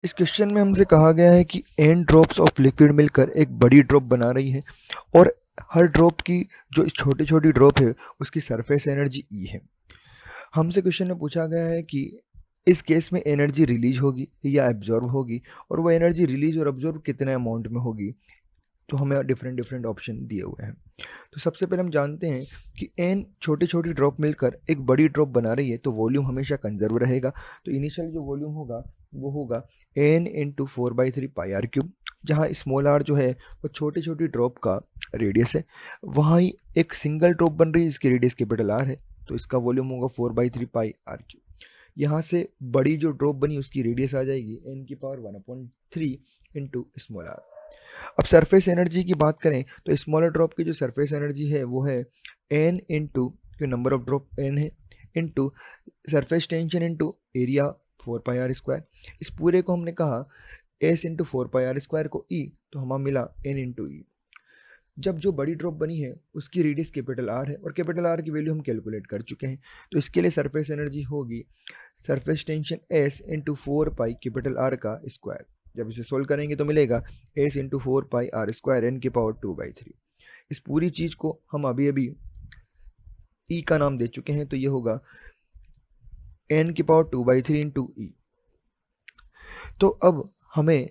इस क्वेश्चन में हमसे कहा गया है कि n ड्रॉप्स ऑफ लिक्विड मिलकर एक बड़ी ड्रॉप बना रही है और हर ड्रॉप की जो छोटी छोटी ड्रॉप है उसकी सरफेस एनर्जी E है। हमसे क्वेश्चन में पूछा गया है कि इस केस में एनर्जी रिलीज होगी या एब्जॉर्ब होगी और वो एनर्जी रिलीज और एब्जॉर्ब कितने अमाउंट में होगी। तो हमें डिफरेंट डिफरेंट ऑप्शन दिए हुए हैं। तो सबसे पहले हम जानते हैं कि एन छोटी छोटी ड्रॉप मिलकर एक बड़ी ड्रॉप बना रही है तो वॉल्यूम हमेशा कंजर्व रहेगा। तो इनिशियल जो वॉल्यूम होगा वो होगा एन इंटू 4/3 πr क्यूब, जहाँ स्मॉल आर जो है वो छोटी छोटी ड्रॉप का रेडियस है। वहाँ ही एक सिंगल ड्रॉप बन रही है जिसकी रेडियस कैपिटल आर है, तो इसका वॉल्यूम होगा 4/3 πr क्यूब। यहाँ से बड़ी जो ड्रॉप बनी उसकी रेडियस आ जाएगी n⁻⁴ इंटू स्मॉल आर। अब सरफेस एनर्जी की बात करें तो स्मॉलर ड्रॉप की जो सरफेस एनर्जी है वो है एन इंटू जो नंबर ऑफ ड्रॉप एन है into surface tension into area 4πr²। इस पूरे को हमने कहा एस इंटू 4πr² को ई, तो हमें मिला एन इंटू ई। जब जो बड़ी ड्रॉप बनी है उसकी रेडियस कैपिटल आर है और कैपिटल आर की वैल्यू हम कैलकुलेट कर चुके हैं, तो इसके लिए सरफेस एनर्जी होगी surface tension S into 4 pi capital R का स्क्वायर। जब इसे सोल्व करेंगे तो मिलेगा एस इंटू 4 πr² n⁻²/3। इस पूरी चीज को हम अभी अभी ई का नाम दे चुके हैं, तो ये होगा n⁻²/3 इंटू ई। तो अब हमें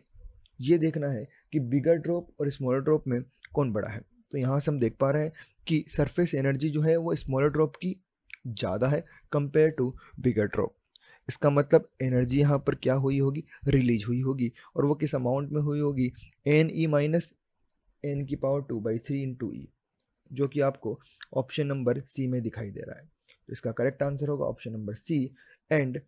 ये देखना है कि बिगर ड्रॉप और स्मॉलर ड्रॉप में कौन बड़ा है। तो यहाँ से हम देख पा रहे हैं कि सरफेस एनर्जी जो है वो स्मॉलर ड्रॉप की ज़्यादा है कंपेयर टू बिगर ड्रॉप। इसका मतलब एनर्जी यहाँ पर क्या हुई होगी, रिलीज हुई होगी, और वो किस अमाउंट में हुई होगी, n⁻²/3 इंटू ई, जो कि आपको ऑप्शन नंबर सी में दिखाई दे रहा है। तो इसका करेक्ट आंसर होगा option number C and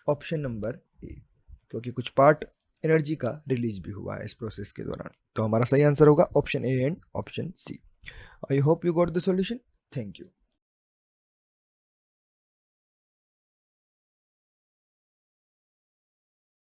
option number A, क्योंकि कुछ पार्ट एनर्जी का रिलीज भी हुआ है इस प्रोसेस के दौरान। तो हमारा सही आंसर होगा option A and option C. I hope you got the solution. Thank you.